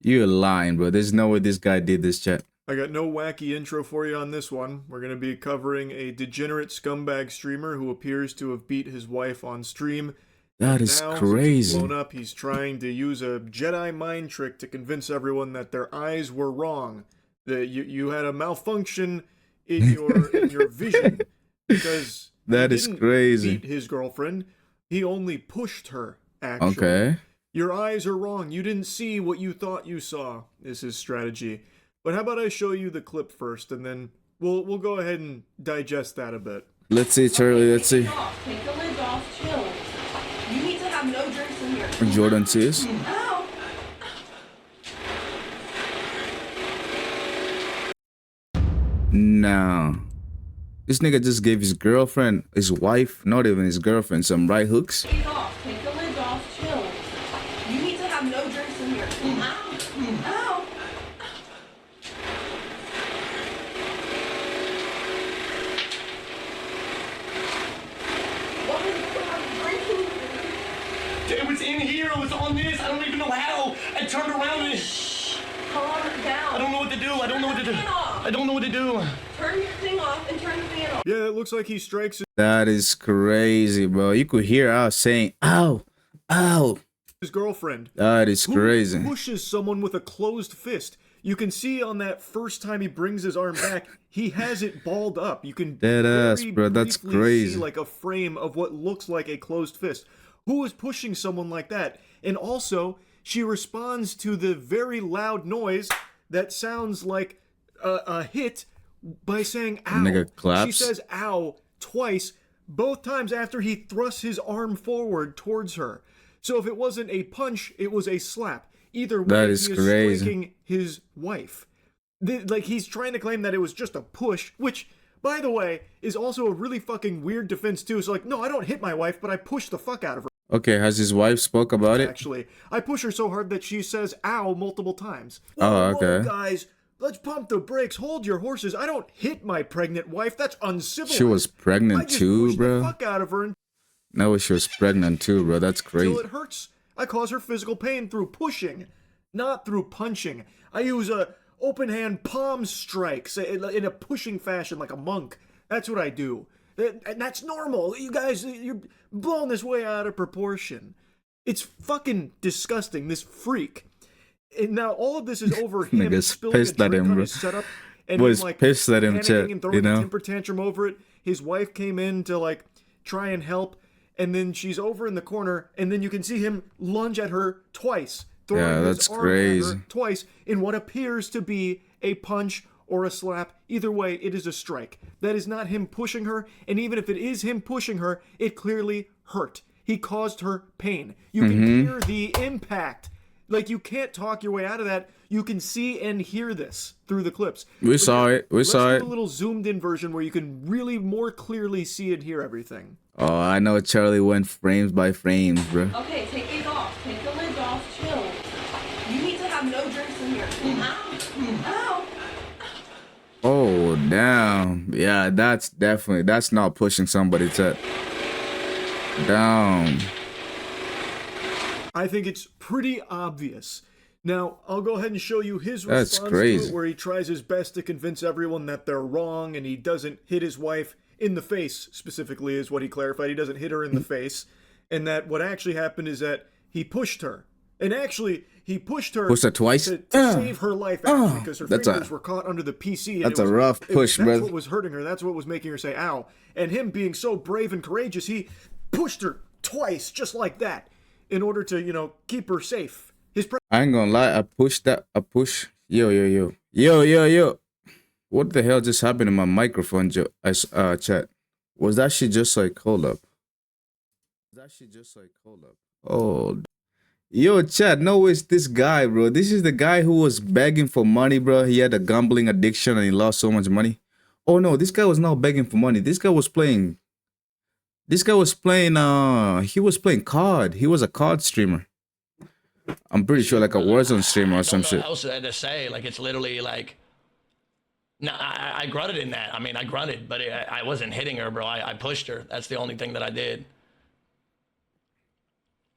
You're lying, bro. There's no way this guy did this, chat. I got no wacky intro for you on this one. We're going to be covering a degenerate scumbag streamer who appears to have beat his wife on stream. That is now, crazy. Since he's blown up, he's trying to use a Jedi mind trick to convince everyone that their eyes were wrong. That you had a malfunction in your vision because that is crazy. Beat his girlfriend. He only pushed her. Actually. Okay. Your eyes are wrong. You didn't see what you thought you saw. Is his strategy. But how about I show you the clip first, and then we'll go ahead and digest that a bit. Let's see, Charlie. Let's see. Take the lids off. Chill. You need to have no drinks in here. Jordan says. Ow. No. This nigga just gave his girlfriend, his wife, not even his girlfriend, some right hooks. Take the lids off. Chill. You need to have no drinks in here. Ow. Ow. It was in here. It was on this. I don't even know how. I turned around and... Calm down. I don't know what to do. I don't know what to do. I don't know what to do. Turn your thing off and turn the fan off. Yeah, it looks like he strikes That is crazy, bro. You could hear us saying, ow, ow. his girlfriend. That is crazy. Who pushes someone with a closed fist? You can see on that first time he brings his arm back, he has it balled up. You can Dead ass, bro. That's crazy. see like a frame of what looks like a closed fist. Who is pushing someone like that? And also, she responds to the very loud noise that sounds like a hit by saying ow. Nigga claps. She says ow twice, both times after he thrusts his arm forward towards her. So if it wasn't a punch, it was a slap. Either way, that is he is crazy. striking his wife. Like, he's trying to claim that it was just a push, which, by the way, is also a really fucking weird defense too. So like, no, I don't hit my wife, but I push the fuck out of her. Okay, has his wife spoke about it? Actually, I push her so hard that she says ow multiple times. Oh, Whoa, okay. guys, let's pump the brakes. Hold your horses. I don't hit my pregnant wife. That's uncivilized. She was pregnant I just too, pushed bro. the fuck out of her No, she was pregnant too, bro. That's crazy. until it hurts. I cause her physical pain through pushing, not through punching. I use a open hand palm strikes in a pushing fashion like a monk. That's what I do. And that's normal. You guys, you're blowing this way out of proportion. It's fucking disgusting, this freak. And now all of this is over him Niggas spilling a pissed at drink him, on bro. his setup. And Was him, like, pissed at him, panicking chat, and throwing you know? a temper tantrum over it. His wife came in to like try and help, and then she's over in the corner, and then you can see him lunge at her twice, throwing Yeah, his that's arm crazy. at her twice in what appears to be a punch or a slap. Either way, it is a strike. That is not him pushing her, and even if it is him pushing her, it clearly hurt. He caused her pain. You can hear the impact. Like, you can't talk your way out of that. You can see and hear this through the clips. We saw it. We Let's saw do it. a little zoomed in version where you can really more clearly see and hear everything. Oh, I know Charlie went frames by frames, bro. Okay, take these off. Take the lids off. Chill. You need to have no drinks in here. Ow. Ow. Oh, damn. Yeah, that's not pushing somebody to down. I think it's pretty obvious. Now, I'll go ahead and show you his That's response crazy. to it, where he tries his best to convince everyone that they're wrong, and he doesn't hit his wife in the face, specifically, is what he clarified. He doesn't hit her in the face, and that what actually happened is that he pushed her. And actually, he pushed her twice? to save her life, actually, because her fingers were caught under the PC. And That's a rough push, that's brother. what was hurting her. That's what was making her say, ow. And him being so brave and courageous, he pushed her twice, just like that, in order to, you know, keep her safe. I ain't gonna lie, I push. Yo. What the hell just happened to my microphone, chat? Was that shit just like, hold up? Oh, yo, chat, no, it's this guy, bro. This is the guy who was begging for money, bro. He had a gambling addiction and he lost so much money. Oh no, this guy was not begging for money. He was playing COD. He was a COD streamer. I'm pretty sure like a Warzone streamer or some shit. What else to say? Like, it's literally like... No, I grunted in that. I mean, I grunted, but I wasn't hitting her, bro. I pushed her. That's the only thing that I did.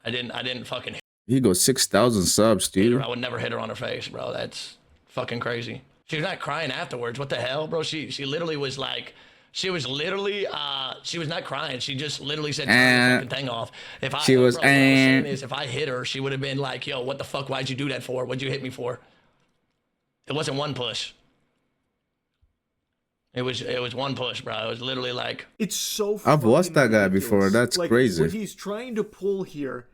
I didn't fucking hit He got 6,000 subs, dude. I would never hit her on her face, bro. That's fucking crazy. She was not crying afterwards. What the hell, bro? She literally was like, she was not crying. She just literally said, turn the fucking thing off. If I, She was, bro, what I was saying is, if I hit her, she would have been like, yo, what the fuck? Why'd you do that for? What'd you hit me for? It wasn't one push. It was one push, bro. It was literally like, It's so I've watched that fucking guy before. ridiculous. That's like, crazy. What he's trying to pull here,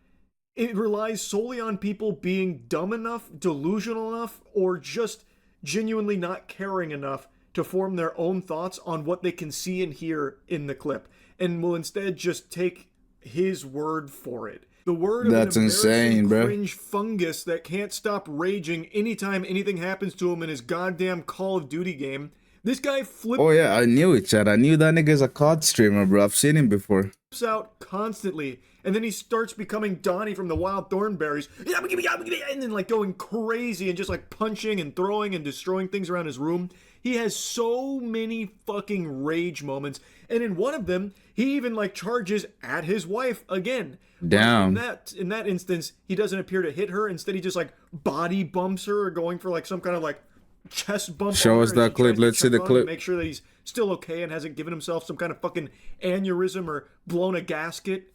it relies solely on people being dumb enough, delusional enough, or just genuinely not caring enough to form their own thoughts on what they can see and hear in the clip, and will instead just take his word for it. The word of That's an insane, embarrassing bro. cringe fungus that can't stop raging anytime anything happens to him in his goddamn Call of Duty game. This guy flips Oh yeah, I knew it, Chad. I knew that nigga's a COD streamer, bro. I've seen him before. out constantly, and then he starts becoming Donnie from the Wild Thornberries, and then like going crazy and just like punching and throwing and destroying things around his room. He has so many fucking rage moments, and in one of them, he even like charges at his wife again. Damn. In that instance, he doesn't appear to hit her. Instead, he just like body bumps her, or going for like some kind of like chest bump. Show on her us as that he clip. tries to Let's see check the on her clip. to make sure that he's still okay and hasn't given himself some kind of fucking aneurysm or blown a gasket.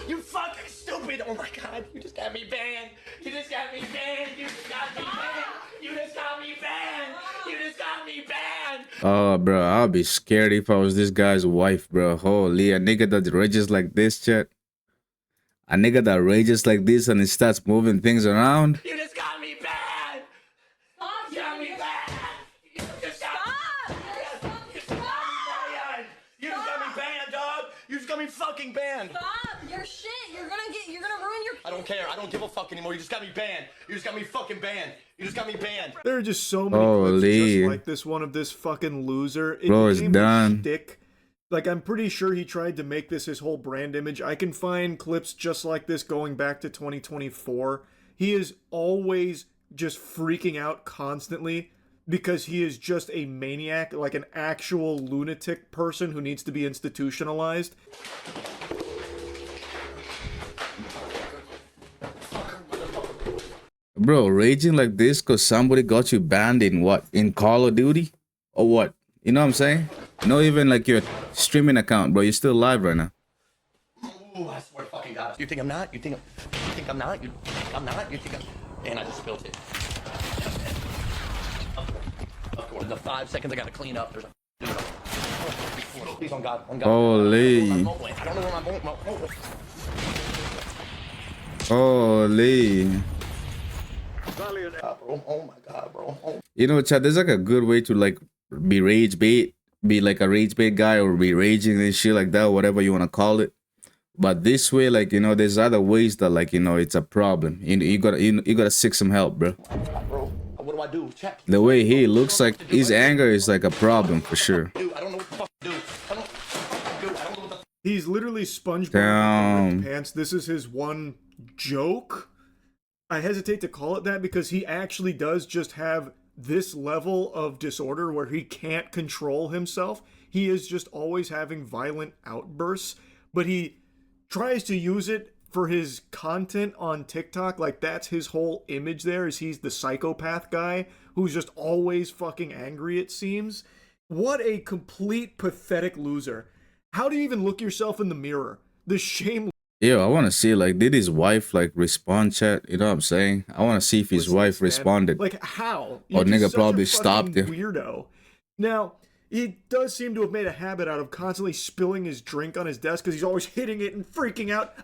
you fucking stupid. Oh my God, you just got me banned. You just got me banned. You just got me banned. You just got me banned. You just got me banned. Oh, bro, I'll be scared if I was this guy's wife, bro. Holy, a nigga that rages like this, Chad. A nigga that rages like this and he starts moving things around. You just got me banned. Stop, You got me banned. You just got me banned. You just got me banned, dog. You just got me fucking banned. Stop! Your shit! You're gonna ruin your. I don't care. I don't give a fuck anymore. You just got me banned. You just got me fucking banned. You just got me banned. There are just so many Holy. clips just like this one of this fucking loser. It Bro, it's became his done. shtick. Like, I'm pretty sure he tried to make this his whole brand image. I can find clips just like this going back to 2024. He is always just freaking out constantly because he is just a maniac, like an actual lunatic person who needs to be institutionalized. Bro, raging like this because somebody got you banned in what? In Call of Duty? Or what? You know what I'm saying? Not even like your streaming account, bro. You're still live right now. Ooh, I swear to fucking God. You think I'm not? You think I'm not? You think I'm not? You think I'm... And I just spilled it. Of course. The 5 seconds I gotta clean up. There's a... Please, on God. On God. Holy. I don't know where my phone... Holy. Oh my God, bro. Oh. You know, Chad, there's like a good way to like be rage bait, be like a rage bait guy or be raging and shit like that, whatever you want to call it. But this way, like, you know, there's other ways that like, you know, it's a problem. You gotta seek some help, bro. Bro, what do I do? Check. The way he looks like his anger is like a problem for sure. Dude, I don't know what the fuck to do. I don't know what the... He's literally SpongeBob Damn. with ripped pants. This is his one joke. I hesitate to call it that because he actually does just have this level of disorder where he can't control himself. He is just always having violent outbursts, but he tries to use it for his content on TikTok. Like, that's his whole image there, is he's the psychopath guy who's just always fucking angry, it seems. What a complete pathetic loser. How do you even look yourself in the mirror? The shame. Yo, I want to see, like, did his wife, like, respond, chat? You know what I'm saying? I want to see if his wife responded. Like, how? Or You're nigga just such a probably fucking stopped him. Weirdo. Now, he does seem to have made a habit out of constantly spilling his drink on his desk because he's always hitting it and freaking out.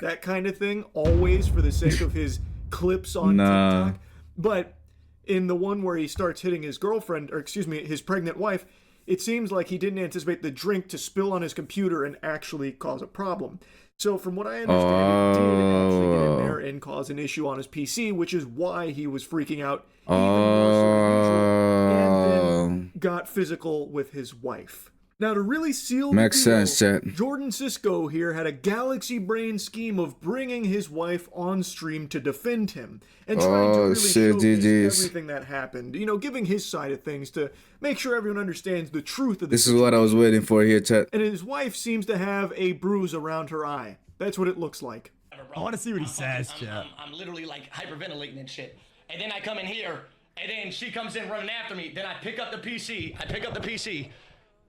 That kind of thing, always for the sake of his clips on TikTok. But in the one where he starts hitting his girlfriend, or excuse me, his pregnant wife, it seems like he didn't anticipate the drink to spill on his computer and actually cause a problem. So from what I understand, he did actually get in there and cause an issue on his PC, which is why he was freaking out even more so than usual, and then got physical with his wife. Now, to really seal Makes the deal, sense, chat. Jordan Cisco here had a galaxy brain scheme of bringing his wife on stream to defend him and trying to Oh, really shit, showcase GGs. everything that happened. You know, giving his side of things to make sure everyone understands the truth of the This is what I was waiting for here, chat. And his wife seems to have a bruise around her eye. That's what it looks like. I want to see what he says, I'm, chat. I'm literally like hyperventilating and shit. And then I come in here, and then she comes in running after me. Then I pick up the PC.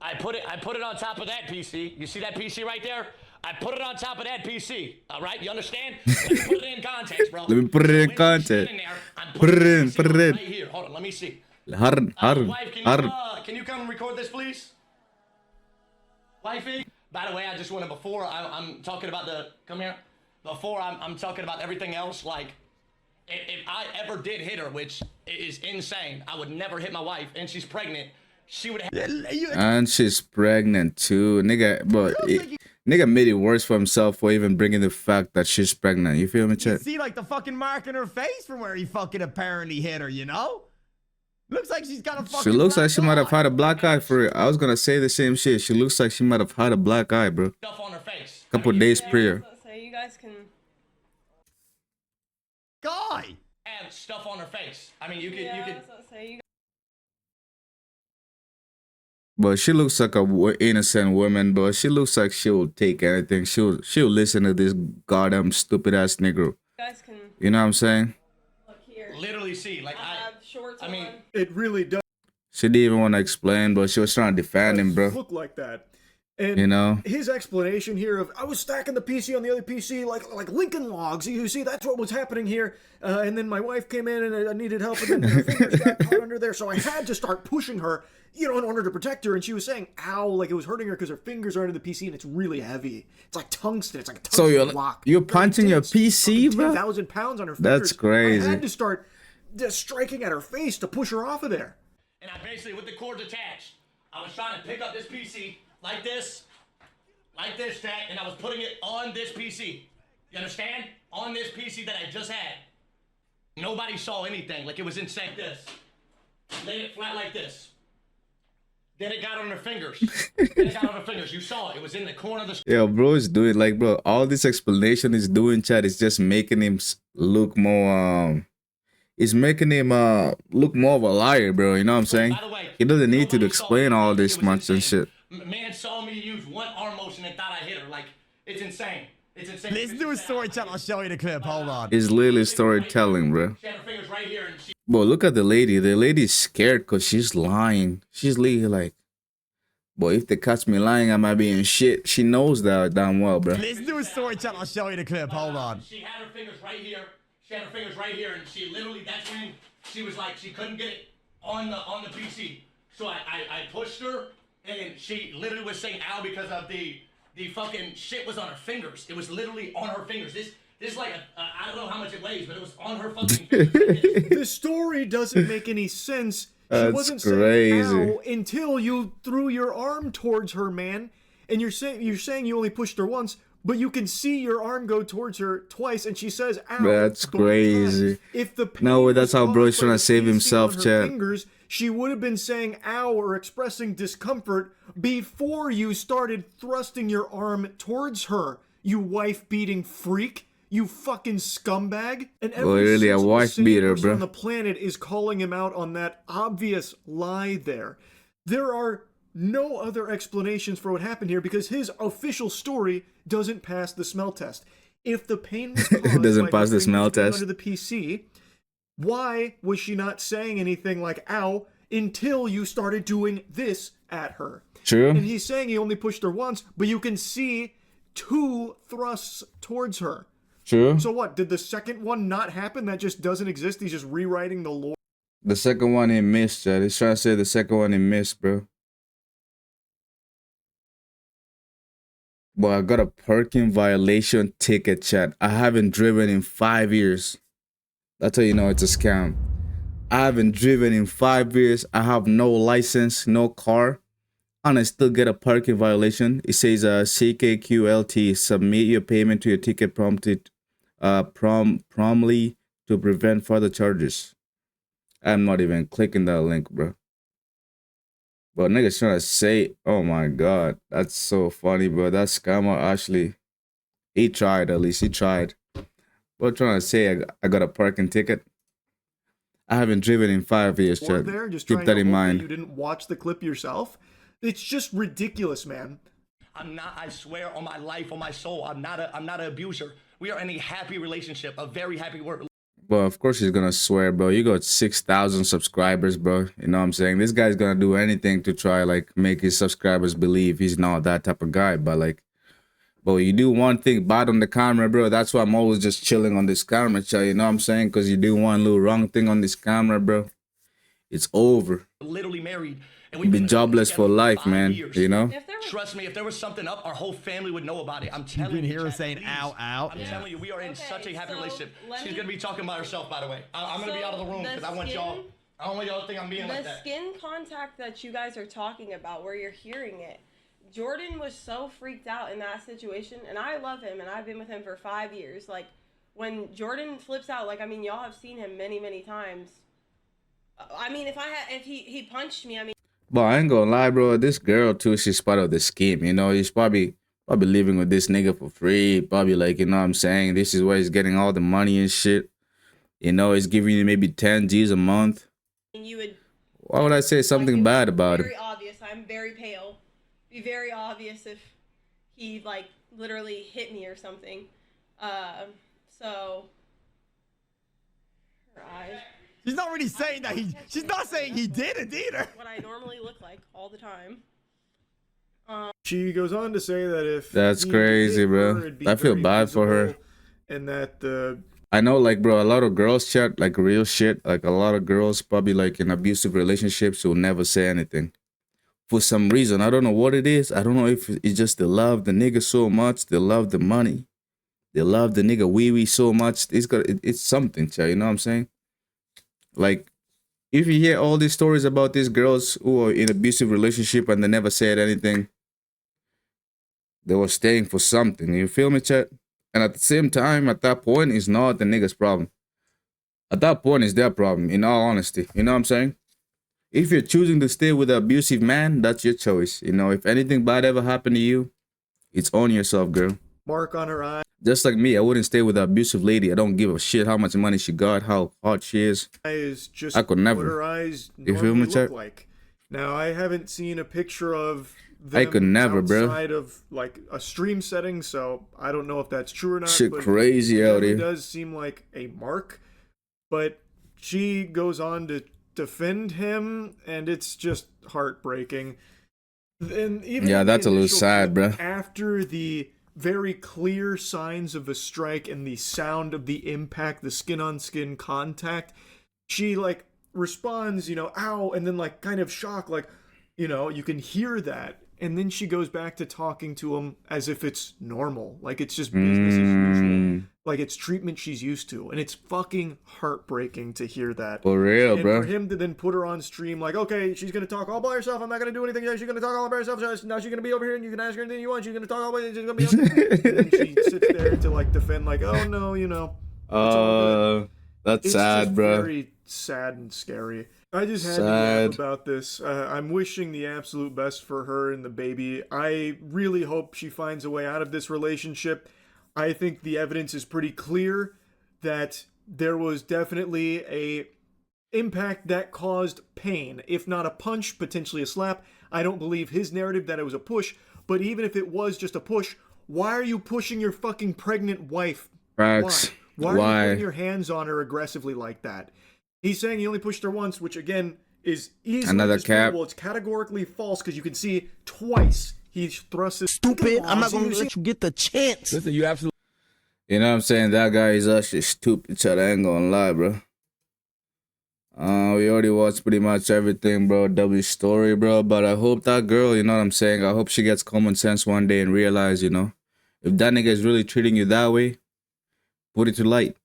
I put it on top of that PC. You see that PC right there? I put it on top of that PC. All right, you understand? Let me put it in context, bro. Let me put it in context. Put it in, put it in. Right here. Hold on, let me see. Hard, hard, Wife, hard. can you come and record this, please? Wifey? By the way, I just wanted, before I'm talking about the, come here. Before I'm talking about everything else, like, if I ever did hit her, which is insane, I would never hit my wife, and she's pregnant, she would have... And she's pregnant too, nigga. But nigga made it worse for himself for even bringing the fact that she's pregnant. You feel me, You chat? see, like, the fucking mark in her face from where he fucking apparently hit her, you know? Looks like she's got a fucking She looks like black she might have eye. had a black eye for it. I was gonna say the same shit. She looks like she might have had a black eye, bro. Stuff on her face. Couple days prior. So you guys can. Guy! Have stuff on her face. I mean, you could, But she looks like a innocent woman, but she looks like she'll take anything. She'll listen to this goddamn stupid ass nigga. guys can You know what I'm saying? look here. literally see, like, I have shorts I mean, on. It really does She didn't even want to explain, but she was trying to defend him, bro. look like that. And You know? his explanation here of I was stacking the PC on the other PC like Lincoln Logs. You see, that's what was happening here. And then my wife came in and I needed help, and then her fingers got caught under there, so I had to start pushing her, you know, in order to protect her. And she was saying, "Ow!" Like it was hurting her because her fingers are under the PC and it's really heavy. It's like tungsten. It's like a tungsten So block. you're punching your PC, bro? 10,000 pounds on her fingers. That's crazy. I had to start just striking at her face to push her off of there. and I basically, with the cords attached, I was trying to pick up this PC like this, Jack, and I was putting it on this PC. You understand? On this PC that I just had. Nobody saw anything. Like, it was insane. This. Laid it flat like this. Then it got on her fingers. You saw it. It was in the corner of the... Yo, bro is doing like, bro, all this explanation is doing, chat, is just making him look more, it's making him look more of a liar, bro. You know what I'm saying? By the way, He doesn't need to nobody explain saw all anything. this It was much and insane. shit. Man saw me use one arm motion and thought I hit her. Like, it's insane. It's insane. Listen to his story, chat. I'll show you the clip. Hold on. It's literally storytelling, bro. She had her fingers right here, and she... But look at the lady. The lady's scared because she's lying. She's literally like, boy, if they catch me lying, I might be in shit. She knows that damn well, bro. Listen to his story, chat. I'll show you the clip. Hold on. She had her fingers right here. And she literally, that's when she was like, she couldn't get it on the PC. So I pushed her, and she literally was saying ow because of the fucking shit was on her fingers. It was literally on her fingers. This like I don't know how much it weighs, but it was on her fucking fingers. The story doesn't make any sense. She That's wasn't crazy. saying ow until you threw your arm towards her, man. And you're saying you only pushed her once, but you can see your arm go towards her twice, and she says ow. That's both times. crazy. If the No, pain that's was how bro caused is by trying to the save PC himself, on her chat. fingers, she would have been saying ow or expressing discomfort before you started thrusting your arm towards her, you wife-beating freak. You fucking scumbag. And every really a sensible, wife sane beater, person bro. on the planet is calling him out on that obvious lie there. There are no other explanations for what happened here because his official story doesn't pass the smell test. If the pain was caused Doesn't by pass her the smell fingers being test. under the PC, why was she not saying anything like ow until you started doing this at her? True. And he's saying he only pushed her once, but you can see 2 thrusts towards her. True. So what? Did the second one not happen? That just doesn't exist? He's just rewriting the lore? The second one he missed, chat. He's trying to say the second one he missed, bro. But I got a parking violation ticket, chat. I haven't driven in 5 years. That's how you know it's a scam. I haven't driven in 5 years. I have no license, no car. And I still get a parking violation. It says CKQLT, submit your payment to your ticket promptly to prevent further charges. I'm not even clicking that link, bro. But niggas trying to say, oh my god, that's so funny, bro. That scammer actually, he tried at least, he tried. But trying to say I got a parking ticket. I haven't driven in 5 years, Or Chad. there, just Keep trying that to in hope mind. that you didn't watch the clip yourself. It's just ridiculous, man. I'm not, I swear on my life, on my soul, I'm not an abuser. We are in a happy relationship, a very happy work. Well, of course he's gonna swear, bro. You got 6,000 subscribers, bro. You know what I'm saying? This guy's gonna do anything to try like make his subscribers believe he's not that type of guy. But like, bro, you do one thing bad on the camera, bro. That's why I'm always just chilling on this camera, child. You know what I'm saying? Because you do one little wrong thing on this camera, bro, it's over. Literally married. And You've we've been jobless for life, 5 man. years. You know? If there was Trust me, if there was something up, our whole family would know about it. I'm You telling can you. hear her Chad, saying, please. ow, ow. I'm telling you, we are in such a happy so relationship. let She's me- gonna be talking about herself, by the way. I'm gonna be out of the room the because I want y'all. I don't want y'all to think I'm being like The that. skin contact that you guys are talking about, where you're hearing it, Jordan was so freaked out in that situation, and I love him, and I've been with him for 5 years. Like, when Jordan flips out, like, I mean, y'all have seen him many, many times. I mean, if he punched me, I mean. But I ain't gonna lie, bro. This girl too, she's part of the scheme. You know, he's probably living with this nigga for free. Probably like, you know what I'm saying? This is where he's getting all the money and shit. You know, he's giving you maybe 10 G's a month. You would. Why would I say something like, bad about him? Very obvious. I'm very pale. Be very obvious if he like literally hit me or something. So her eyes. She's not really saying that she's not saying he did it either. What I normally look like all the time. She goes on to say that if That's he crazy, hit bro. her, it'd be I feel very bad for her. visible, and that the I know, like, bro, a lot of girls chat, like, real shit. Like, a lot of girls probably, like, in abusive relationships will never say anything. For some reason, I don't know what it is. I don't know if it's just they love the nigga so much. They love the money. They love the nigga wee-wee so much. It's something, child, you know what I'm saying? Like, if you hear all these stories about these girls who are in abusive relationship and they never said anything, they were staying for something. You feel me, chat? And at the same time, at that point, it's not the nigga's problem. At that point, it's their problem, in all honesty. You know what I'm saying? If you're choosing to stay with an abusive man, that's your choice. You know, if anything bad ever happened to you, it's on yourself, girl. mark on her eye Just like me, I wouldn't stay with an abusive lady. I don't give a shit how much money she got, how hot she is. is just I could never. what her eyes You feel normally me, look Chuck? like. Now, I haven't seen a picture of them I could never, bro. outside of like a stream setting, so I don't know if that's true or not. Shit but crazy it out definitely here. does seem like a mark, but she goes on to defend him, and it's just heartbreaking. And even Yeah, in the that's a little initial sad, clip, bruh. After the very clear signs of a strike and the sound of the impact, the skin-on-skin contact, she like responds, you know, ow, and then like kind of shocked, like, you know, you can hear that. And then she goes back to talking to him as if it's normal. Like it's just business as usual. Like it's treatment she's used to. And it's fucking heartbreaking to hear that. For real, And bro. for him to then put her on stream, like, okay, she's gonna talk all by herself. I'm not gonna do anything. She's gonna talk all by herself. Now she's gonna be over here, and you can ask her anything you want. She's gonna talk all by. She's gonna be. And then she sits there to like defend, like, oh no, you know, it's all good. That's It's sad, just bro. very sad and scary. I just had to Sad. yap about this. I'm wishing the absolute best for her and the baby. I really hope she finds a way out of this relationship. I think the evidence is pretty clear that there was definitely a impact that caused pain, if not a punch, potentially a slap. I don't believe his narrative that it was a push, but even if it was just a push, why are you pushing your fucking pregnant wife? Facts. Why are you Why? putting your hands on her aggressively like that? He's saying he only pushed her once, which again is easily Another cap. disputable. It's categorically false because you can see twice he thrusts his Stupid. I'm not So gonna you see- let you get the chance. Listen, you absolutely. You know what I'm saying? That guy is actually stupid, chat. I ain't gonna lie, bro. We already watched pretty much everything, bro. W story, bro. But I hope that girl, you know what I'm saying? I hope she gets common sense one day and realize, you know, if that nigga is really treating you that way, put it to light.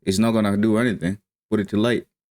It's not gonna do anything. Put it to light.